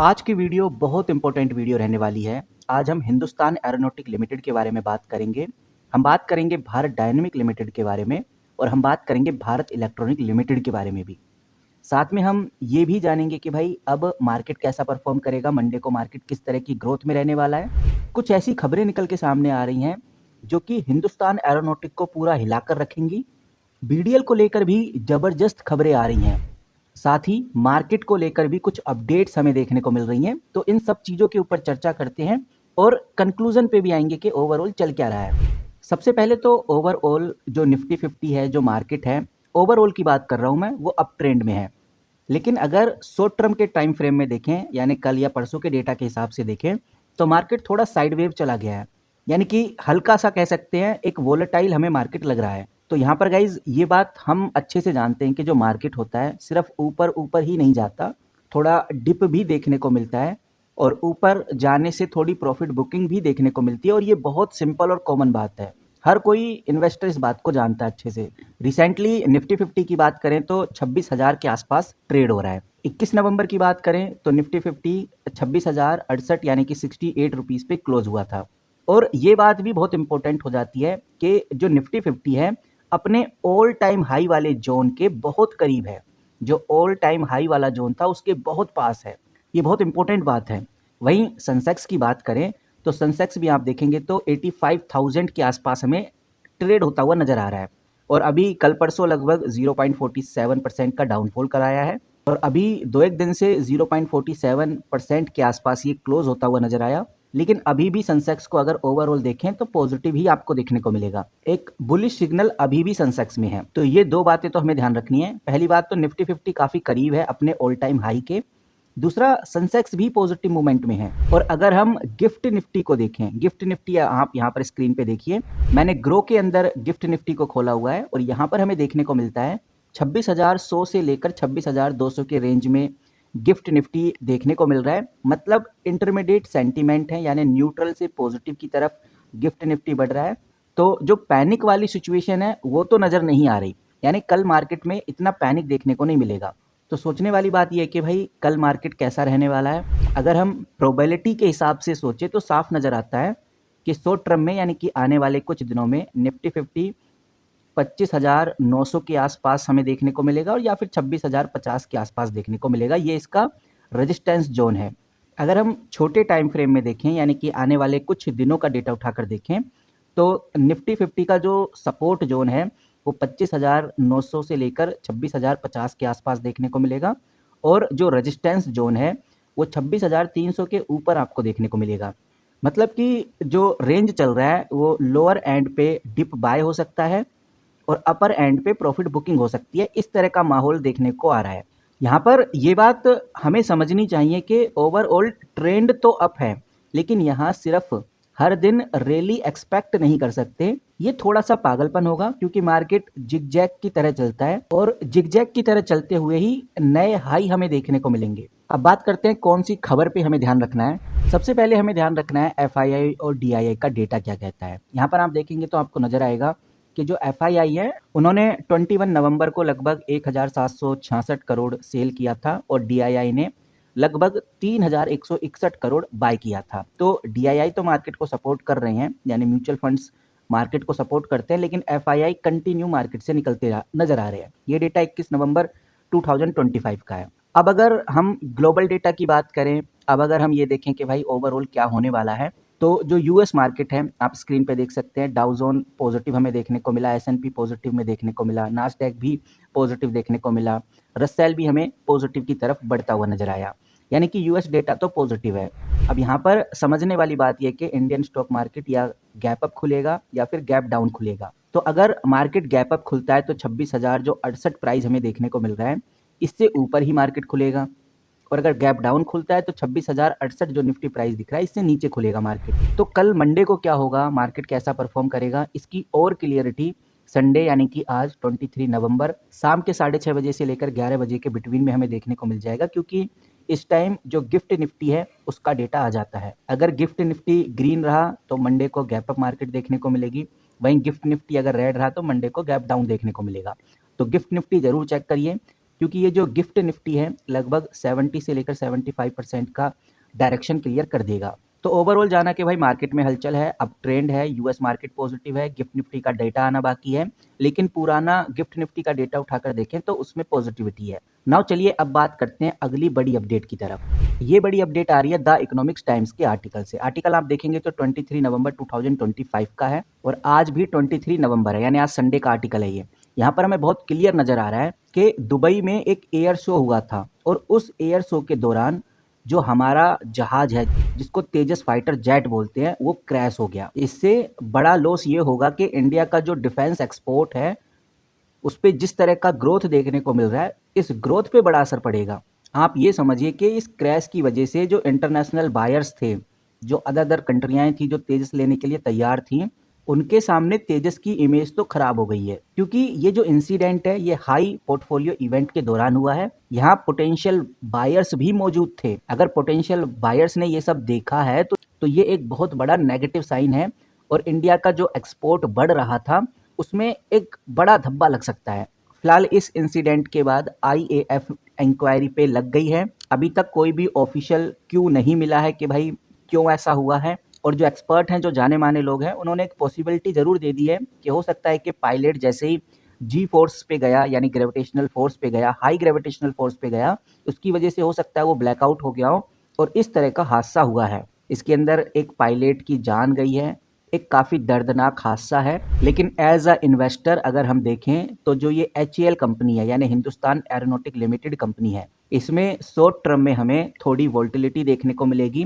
आज की वीडियो बहुत इंपॉर्टेंट वीडियो रहने वाली है। आज हम हिंदुस्तान एरोनॉटिक लिमिटेड के बारे में बात करेंगे। हम बात करेंगे भारत डायनेमिक लिमिटेड के बारे में और हम बात करेंगे भारत इलेक्ट्रॉनिक लिमिटेड के बारे में भी। साथ में हम ये भी जानेंगे कि भाई अब मार्केट कैसा परफॉर्म करेगा, मंडे को मार्केट किस तरह की ग्रोथ में रहने वाला है। कुछ ऐसी खबरें निकल के सामने आ रही हैं जो कि हिंदुस्तान एरोनॉटिक को पूरा हिलाकर रखेंगी। बीडीएल को लेकर भी जबरदस्त खबरें आ रही हैं। साथ ही मार्केट को लेकर भी कुछ अपडेट्स हमें देखने को मिल रही हैं। तो इन सब चीज़ों के ऊपर चर्चा करते हैं और कंक्लूजन पे भी आएंगे कि ओवरऑल चल क्या रहा है। सबसे पहले तो ओवरऑल जो निफ्टी 50 है, जो मार्केट है, ओवरऑल की बात कर रहा हूँ मैं, वो अप ट्रेंड में है। लेकिन अगर शॉर्ट टर्म के टाइम फ्रेम में देखें, यानी कल या परसों के डेटा के हिसाब से देखें, तो मार्केट थोड़ा साइड वेव चला गया है। यानी कि हल्का सा कह सकते हैं, एक वोलेटाइल हमें मार्केट लग रहा है। तो यहाँ पर गाइज ये बात हम अच्छे से जानते हैं कि जो मार्केट होता है सिर्फ ऊपर ऊपर ही नहीं जाता, थोड़ा डिप भी देखने को मिलता है और ऊपर जाने से थोड़ी प्रॉफिट बुकिंग भी देखने को मिलती है। और ये बहुत सिंपल और कॉमन बात है, हर कोई इन्वेस्टर इस बात को जानता है अच्छे से। रिसेंटली निफ्टी 50 की बात करें तो 26,000 के आसपास ट्रेड हो रहा है। 21 नवंबर की बात करें तो निफ्टी 50 26,068 यानी कि 68 रुपीज़ पे क्लोज हुआ था। और ये बात भी बहुत इंपॉर्टेंट हो जाती है कि जो निफ्टी 50 है अपने ऑल टाइम हाई वाले जोन के बहुत करीब है। जो ऑल टाइम हाई वाला जोन था उसके बहुत पास है। ये बहुत इंपॉर्टेंट बात है। वहीं सेंसेक्स की बात करें तो सेंसेक्स भी आप देखेंगे तो 85,000 के आसपास हमें ट्रेड होता हुआ नजर आ रहा है। और अभी कल परसों लगभग 0.47% का डाउनफॉल कराया है और अभी दो एक दिन से 0.47% के आसपास ये क्लोज होता हुआ नजर आया। लेकिन अभी भी सेंसेक्स को अगर ओवरऑल देखें तो पॉजिटिव ही आपको देखने को मिलेगा। एक बुलिश सिग्नल अभी भी सेंसेक्स में है। तो ये दो बातें तो हमें ध्यान रखनी है। पहली बात तो निफ्टी 50 काफी करीब है अपने ऑल टाइम हाई के। दूसरा, सेंसेक्स भी पॉजिटिव मूवमेंट में है। और अगर हम गिफ्ट निफ्टी को देखें, गिफ्ट निफ्टी आप यहाँ पर स्क्रीन पे देखिए, मैंने ग्रो के अंदर गिफ्ट निफ्टी को खोला हुआ है और यहाँ पर हमें देखने को मिलता है 26,100 से लेकर 26,200 के रेंज में गिफ्ट निफ्टी देखने को मिल रहा है। मतलब इंटरमीडिएट सेंटीमेंट है, यानी न्यूट्रल से पॉजिटिव की तरफ गिफ्ट निफ्टी बढ़ रहा है। तो जो पैनिक वाली सिचुएशन है वो तो नज़र नहीं आ रही, यानी कल मार्केट में इतना पैनिक देखने को नहीं मिलेगा। तो सोचने वाली बात यह है कि भाई कल मार्केट कैसा रहने वाला है। अगर हम प्रोबेबिलिटी के हिसाब से सोचे तो साफ नज़र आता है कि शॉर्ट टर्म में, यानी कि आने वाले कुछ दिनों में, निफ्टी 50 25,900 के आसपास हमें देखने को मिलेगा और या फिर 26,050 के आसपास देखने को मिलेगा। ये इसका रेजिस्टेंस जोन है। अगर हम छोटे टाइम फ्रेम में देखें, यानी कि आने वाले कुछ दिनों का डेटा उठाकर देखें, तो निफ्टी 50 का जो सपोर्ट जोन है वो 25,900 से लेकर 26,050 के आसपास देखने को मिलेगा और जो रेजिस्टेंस जोन है वो 26,300 के ऊपर आपको देखने को मिलेगा। मतलब कि जो रेंज चल रहा है वो लोअर एंड पे डिप बाय हो सकता है और अपर एंड पे प्रॉफिट बुकिंग हो सकती है। इस तरह का माहौल देखने को आ रहा है। यहाँ पर ये बात हमें समझनी चाहिए कि ओवरऑल ट्रेंड तो अप है, लेकिन यहाँ सिर्फ हर दिन रैली एक्सपेक्ट नहीं कर सकते। ये थोड़ा सा पागलपन होगा क्योंकि मार्केट जिगजैग की तरह चलता है और जिगजैग की तरह चलते हुए ही नए हाई हमें देखने को मिलेंगे। अब बात करते हैं कौन सी खबर पे हमें ध्यान रखना है। सबसे पहले हमें ध्यान रखना है एफआईआई और डीआईआई का डेटा क्या कहता है। यहाँ पर आप देखेंगे तो आपको नजर आएगा कि जो एफआईआई है उन्होंने 21 नवंबर को लगभग 1,766 करोड़ सेल किया था और डीआईआई ने लगभग 3,161 करोड़ बाय किया था। तो डीआईआई तो मार्केट को सपोर्ट कर रहे हैं, यानी म्यूचुअल फंड्स मार्केट को सपोर्ट करते हैं, लेकिन एफआईआई कंटिन्यू मार्केट से निकलते नजर आ रहे हैं। ये डेटा 21 नवंबर 2025 का है। अब अगर हम ग्लोबल डेटा की बात करें, अब अगर हम ये देखें कि भाई ओवरऑल क्या होने वाला है, तो जो यूएस मार्केट है आप स्क्रीन पे देख सकते हैं, डाउ जोन पॉजिटिव हमें देखने को मिला, एसएनपी पॉजिटिव में देखने को मिला, नास्डैक भी पॉजिटिव देखने को मिला, रसेल भी हमें पॉजिटिव की तरफ बढ़ता हुआ नजर आया। यानी कि यूएस डेटा तो पॉजिटिव है। अब यहाँ पर समझने वाली बात यह कि इंडियन स्टॉक मार्केट या गैप अप खुलेगा या फिर गैप डाउन खुलेगा। तो अगर मार्केट गैप अप खुलता है तो 26,000 जो 68 प्राइस हमें देखने को मिल रहा है इससे ऊपर ही मार्केट खुलेगा, और अगर गैप डाउन खुलता है तो 26,068 जो निफ्टी प्राइस दिख रहा है इससे नीचे खुलेगा मार्केट। तो कल मंडे को क्या होगा, मार्केट कैसा परफॉर्म करेगा, इसकी और क्लियरिटी संडे यानी कि आज 23 नवंबर शाम के 6:30 बजे से लेकर 11 बजे के बिटवीन में हमें देखने को मिल जाएगा, क्योंकि इस टाइम जो गिफ्ट निफ्टी है उसका डेटा आ जाता है। अगर गिफ्ट निफ्टी ग्रीन रहा तो मंडे को गैप अप मार्केट देखने को मिलेगी, वहीं गिफ्ट निफ्टी अगर रेड रहा तो मंडे को गैप डाउन देखने को मिलेगा। तो गिफ्ट निफ्टी जरूर चेक करिए, क्योंकि ये जो गिफ्ट निफ्टी है लगभग 70 से लेकर 75% का डायरेक्शन क्लियर कर देगा। तो ओवरऑल जाना कि भाई मार्केट में हलचल है, अब ट्रेंड है, यूएस मार्केट पॉजिटिव है, गिफ्ट निफ्टी का डेटा आना बाकी है, लेकिन पुराना गिफ्ट निफ्टी का डेटा उठाकर देखें तो उसमें पॉजिटिविटी है। नाउ चलिए अब बात करते हैं अगली बड़ी अपडेट की तरफ। ये बड़ी अपडेट आ रही है द इकोनॉमिक्स टाइम्स के आर्टिकल से। आर्टिकल आप देखेंगे तो 23 नवंबर 2025 का है और आज भी 23 नवंबर है, यानी आज संडे का आर्टिकल है ये। यहाँ पर हमें बहुत क्लियर नजर आ रहा है कि दुबई में एक एयर शो हुआ था और उस एयर शो के दौरान जो हमारा जहाज है जिसको तेजस फाइटर जेट बोलते हैं वो क्रैश हो गया। इससे बड़ा लॉस ये होगा कि इंडिया का जो डिफेंस एक्सपोर्ट है उस पे जिस तरह का ग्रोथ देखने को मिल रहा है, इस ग्रोथ पे बड़ा असर पड़ेगा। आप ये समझिए कि इस क्रैश की वजह से जो इंटरनेशनल बायर्स थे, जो अदर कंट्रियाँ थी जो तेजस लेने के लिए तैयार थी, उनके सामने तेजस की इमेज तो खराब हो गई है, क्योंकि ये जो इंसिडेंट है ये हाई पोर्टफोलियो इवेंट के दौरान हुआ है। यहाँ पोटेंशियल बायर्स भी मौजूद थे। अगर पोटेंशियल बायर्स ने ये सब देखा है तो ये एक बहुत बड़ा नेगेटिव साइन है और इंडिया का जो एक्सपोर्ट बढ़ रहा था उसमें एक बड़ा धब्बा लग सकता है। फिलहाल इस इंसिडेंट के बाद आईएएफ इंक्वायरी पे लग गई है। अभी तक कोई भी ऑफिशियल क्यों नहीं मिला है कि भाई क्यों ऐसा हुआ है, और जो एक्सपर्ट हैं, जो जाने माने लोग हैं, उन्होंने एक पॉसिबिलिटी ज़रूर दे दी है कि हो सकता है कि पायलट जैसे ही जी फोर्स पे गया, यानी ग्रेविटेशनल फोर्स पे गया, हाई ग्रेविटेशनल फोर्स पे गया, उसकी वजह से हो सकता है वो ब्लैकआउट हो गया हो और इस तरह का हादसा हुआ है। इसके अंदर एक पायलट की जान गई है, एक काफ़ी दर्दनाक हादसा है। लेकिन एज अ इन्वेस्टर अगर हम देखें तो जो ये HAL कंपनी है, यानी हिंदुस्तान एरोनॉटिक लिमिटेड कंपनी है, इसमें शॉर्ट टर्म में हमें थोड़ी वोल्टिलिटी देखने को मिलेगी,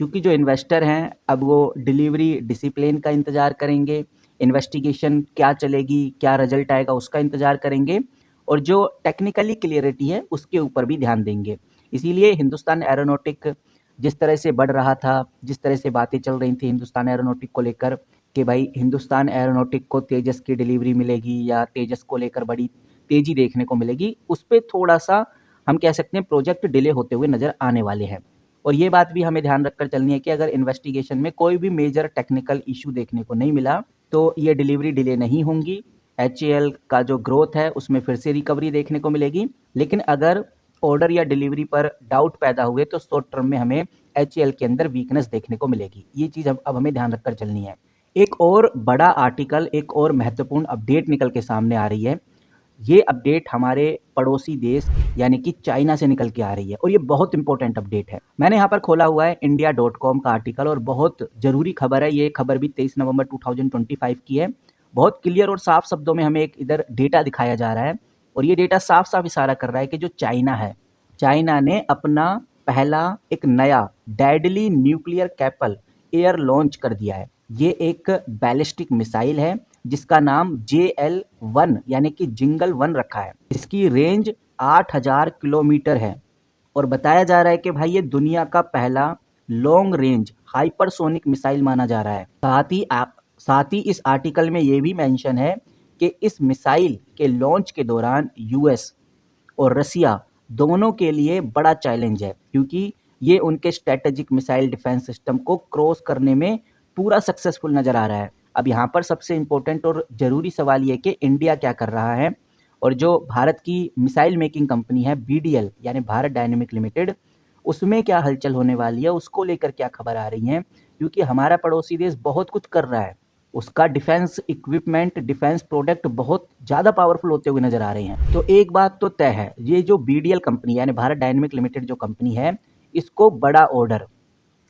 क्योंकि जो इन्वेस्टर हैं अब वो डिलीवरी डिसिप्लिन का इंतज़ार करेंगे, इन्वेस्टिगेशन क्या चलेगी, क्या रिजल्ट आएगा उसका इंतज़ार करेंगे, और जो टेक्निकली क्लियरिटी है उसके ऊपर भी ध्यान देंगे। इसीलिए हिंदुस्तान एरोनॉटिक जिस तरह से बढ़ रहा था, जिस तरह से बातें चल रही थी हिंदुस्तान एरोनॉटिक को लेकर कि भाई हिंदुस्तान एरोनॉटिक को तेजस की डिलीवरी मिलेगी या तेजस को लेकर बड़ी तेज़ी देखने को मिलेगी, उस पे थोड़ा-सा हम कह सकते हैं प्रोजेक्ट डिले होते हुए नज़र आने वाले हैं। और ये बात भी हमें ध्यान रखकर चलनी है कि अगर इन्वेस्टिगेशन में कोई भी मेजर टेक्निकल इश्यू देखने को नहीं मिला तो ये डिलीवरी डिले नहीं होंगी। HAL का जो ग्रोथ है उसमें फिर से रिकवरी देखने को मिलेगी। लेकिन अगर ऑर्डर या डिलीवरी पर डाउट पैदा हुए तो शॉर्ट टर्म में हमें HAL के अंदर वीकनेस देखने को मिलेगी। ये चीज़ अब हमें ध्यान रखकर चलनी है। एक और बड़ा आर्टिकल, एक और महत्वपूर्ण अपडेट निकल के सामने आ रही है। ये अपडेट हमारे पड़ोसी देश यानी कि चाइना से निकल के आ रही है और ये बहुत इंपॉर्टेंट अपडेट है। मैंने यहाँ पर खोला हुआ है india.com का आर्टिकल और बहुत ज़रूरी खबर है। ये खबर भी 23 नवंबर 2025 की है। बहुत क्लियर और साफ शब्दों में हमें एक इधर डेटा दिखाया जा रहा है और ये डेटा साफ साफ इशारा कर रहा है कि जो चाइना है, चाइना ने अपना पहला एक नया डेडली न्यूक्लियर कैपल एयर लॉन्च कर दिया है। ये एक बैलिस्टिक मिसाइल है जिसका नाम JL-1 यानी कि जिंगल 1 रखा है। इसकी रेंज 8000 किलोमीटर है और बताया जा रहा है कि भाई ये दुनिया का पहला लॉन्ग रेंज हाइपरसोनिक मिसाइल माना जा रहा है। साथ ही इस आर्टिकल में ये भी मेंशन है कि इस मिसाइल के लॉन्च के दौरान यूएस और रसिया दोनों के लिए बड़ा चैलेंज है, क्योंकि ये उनके स्ट्रेटेजिक मिसाइल डिफेंस सिस्टम को क्रॉस करने में पूरा सक्सेसफुल नज़र आ रहा है। अब यहाँ पर सबसे इम्पोर्टेंट और ज़रूरी सवाल ये कि इंडिया क्या कर रहा है, और जो भारत की मिसाइल मेकिंग कंपनी है BDL यानी भारत डायनेमिक लिमिटेड, उसमें क्या हलचल होने वाली है, उसको लेकर क्या खबर आ रही है, क्योंकि हमारा पड़ोसी देश बहुत कुछ कर रहा है। उसका डिफेंस इक्विपमेंट, डिफेंस प्रोडक्ट बहुत ज़्यादा पावरफुल होते हुए नज़र आ रहे हैं। तो एक बात तो तय है, ये जो BDL कंपनी यानी भारत डायनेमिक लिमिटेड जो कंपनी है, इसको बड़ा ऑर्डर,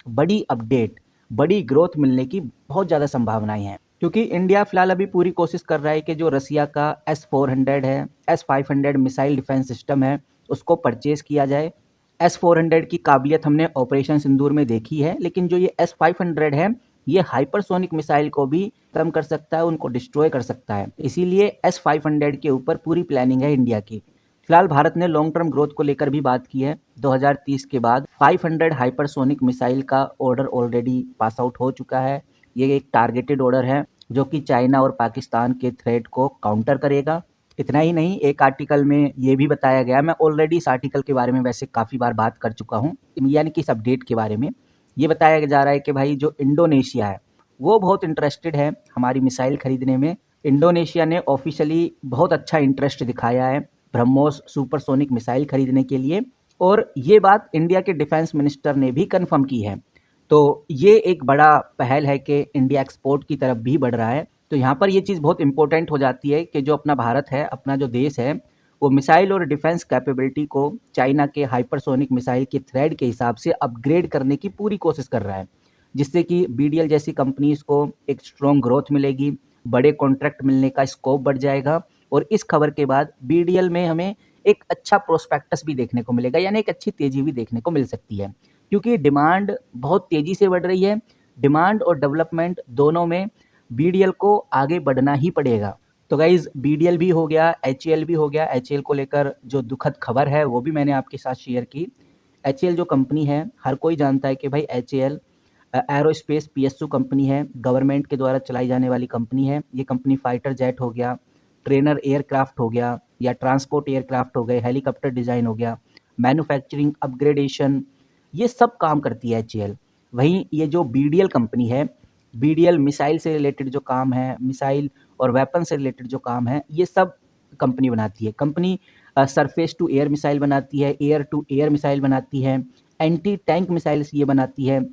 बड़ी अपडेट, बड़ी ग्रोथ मिलने की बहुत ज़्यादा संभावनाएं हैं, क्योंकि इंडिया फिलहाल अभी पूरी कोशिश कर रहा है कि जो रसिया का S-400 है, S-500 मिसाइल डिफेंस सिस्टम है, उसको परचेज किया जाए। S-400 की काबिलियत हमने ऑपरेशन सिंदूर में देखी है, लेकिन जो ये S-500 है, ये हाइपरसोनिक मिसाइल को भी कम कर सकता है, उनको डिस्ट्रॉय कर सकता है। इसीलिए S-500 के ऊपर पूरी प्लानिंग है इंडिया की। फिलहाल भारत ने लॉन्ग टर्म ग्रोथ को लेकर भी बात की है। 2030 के बाद 500 हाइपरसोनिक मिसाइल का ऑर्डर ऑलरेडी पास आउट हो चुका है। ये एक टारगेटेड ऑर्डर है जो कि चाइना और पाकिस्तान के थ्रेट को काउंटर करेगा। इतना ही नहीं, एक आर्टिकल में ये भी बताया गया, मैं ऑलरेडी इस आर्टिकल के बारे में वैसे काफ़ी बार बात कर चुका हूँ, यानी कि इस अपडेट के बारे में ये बताया जा रहा है कि भाई जो इंडोनेशिया है वो बहुत इंटरेस्टेड है हमारी मिसाइल खरीदने में। इंडोनेशिया ने ऑफिशियली बहुत अच्छा इंटरेस्ट दिखाया है ब्रह्मोस सुपरसोनिक मिसाइल खरीदने के लिए, और ये बात इंडिया के डिफेंस मिनिस्टर ने भी कन्फर्म की है। तो ये एक बड़ा पहल है कि इंडिया एक्सपोर्ट की तरफ भी बढ़ रहा है। तो यहाँ पर ये चीज़ बहुत इंपॉर्टेंट हो जाती है कि जो अपना भारत है, अपना जो देश है, वो मिसाइल और डिफेंस कैपेबिलिटी को चाइना के हाइपरसोनिक मिसाइल के थ्रेड के हिसाब से अपग्रेड करने की पूरी कोशिश कर रहा है, जिससे कि बीडीएल जैसी कंपनीज को एक स्ट्रॉन्ग ग्रोथ मिलेगी, बड़े कॉन्ट्रैक्ट मिलने का स्कोप बढ़ जाएगा, और इस खबर के बाद बीडीएल में हमें एक अच्छा प्रोस्पेक्टस भी देखने को मिलेगा, यानी एक अच्छी तेजी भी देखने को मिल सकती है, क्योंकि डिमांड बहुत तेजी से बढ़ रही है। डिमांड और डेवलपमेंट दोनों में बीडीएल को आगे बढ़ना ही पड़ेगा। तो गाइज बीडीएल भी हो गया, एचएएल भी हो गया। एचएएल को लेकर जो दुखद खबर है वो भी मैंने आपके साथ शेयर की। एचएएल जो कंपनी है, हर कोई जानता है कि भाई एचएएल एरोस्पेस पीएसयू कंपनी है, गवर्नमेंट के द्वारा चलाई जाने वाली कंपनी है। ये कंपनी फाइटर जेट हो गया, ट्रेनर एयरक्राफ्ट हो गया, या ट्रांसपोर्ट एयरक्राफ्ट हो गए, हेलीकॉप्टर डिज़ाइन हो गया, मैन्युफैक्चरिंग, अपग्रेडेशन, ये सब काम करती है एचएएल। वहीं ये जो बीडीएल कंपनी है, बीडीएल मिसाइल से रिलेटेड जो काम है, मिसाइल और वेपन से रिलेटेड जो काम है, ये सब कंपनी बनाती है। Company surface to air missile बनाती है, एयर टू एयर मिसाइल बनाती है, एंटी टैंक मिसाइल्स ये बनाती है,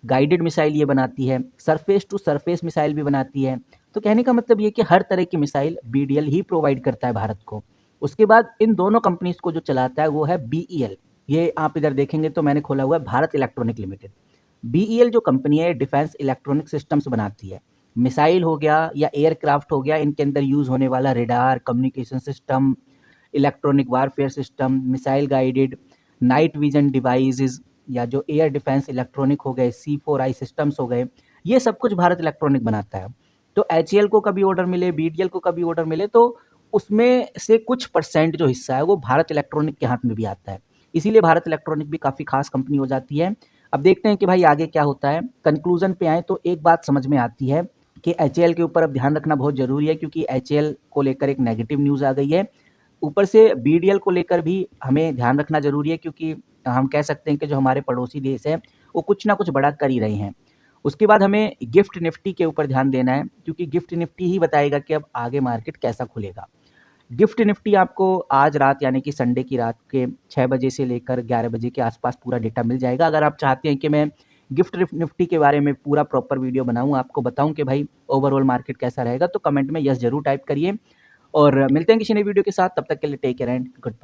गाइडेड मिसाइल ये बनाती है, सरफेस टू सरफेस मिसाइल भी बनाती है। तो कहने का मतलब ये कि हर तरह की मिसाइल बीडीएल ही प्रोवाइड करता है भारत को। उसके बाद इन दोनों कंपनीज को जो चलाता है वो है बीईएल। ये आप इधर देखेंगे तो मैंने खोला हुआ है भारत इलेक्ट्रॉनिक लिमिटेड। बीईएल जो कंपनी है डिफेंस इलेक्ट्रॉनिक सिस्टम्स बनाती है। मिसाइल हो गया या एयरक्राफ्ट हो गया, इनके अंदर यूज होने वाला radar, communication system, electronic warfare system, missile guided night vision devices, या जो एयर डिफेंस इलेक्ट्रॉनिक हो गए, C4I सिस्टम्स हो गए, ये सब कुछ भारत इलेक्ट्रॉनिक बनाता है। तो एचएएल को कभी ऑर्डर मिले, बीडीएल को कभी ऑर्डर मिले, तो उसमें से कुछ परसेंट जो हिस्सा है वो भारत इलेक्ट्रॉनिक के हाथ में भी आता है। इसीलिए भारत इलेक्ट्रॉनिक भी काफ़ी खास कंपनी हो जाती है। अब देखते हैं कि भाई आगे क्या होता है। कंक्लूजन पे आए तो एक बात समझ में आती है कि एचएएल के ऊपर अब ध्यान रखना बहुत ज़रूरी है, क्योंकि एचएएल को लेकर एक नेगेटिव न्यूज़ आ गई है। ऊपर से बीडीएल को लेकर भी हमें ध्यान रखना ज़रूरी है, क्योंकि हम कह सकते हैं कि जो हमारे पड़ोसी देश हैं वो कुछ ना कुछ बड़ा कर ही रहे हैं। उसके बाद हमें गिफ्ट निफ्टी के ऊपर ध्यान देना है, क्योंकि गिफ्ट निफ्टी ही बताएगा कि अब आगे मार्केट कैसा खुलेगा। गिफ्ट निफ्टी आपको आज रात यानी कि संडे की रात के 6 बजे से लेकर 11 बजे के आसपास पूरा डेटा मिल जाएगा। अगर आप चाहते हैं कि मैं गिफ्ट निफ्टी के बारे में पूरा प्रॉपर वीडियो बनाऊँ, आपको बताऊँ कि भाई ओवरऑल मार्केट कैसा रहेगा, तो कमेंट में यस ज़रूर टाइप करिए। और मिलते हैं किसी नई वीडियो के साथ, तब तक के लिए take care and good bye.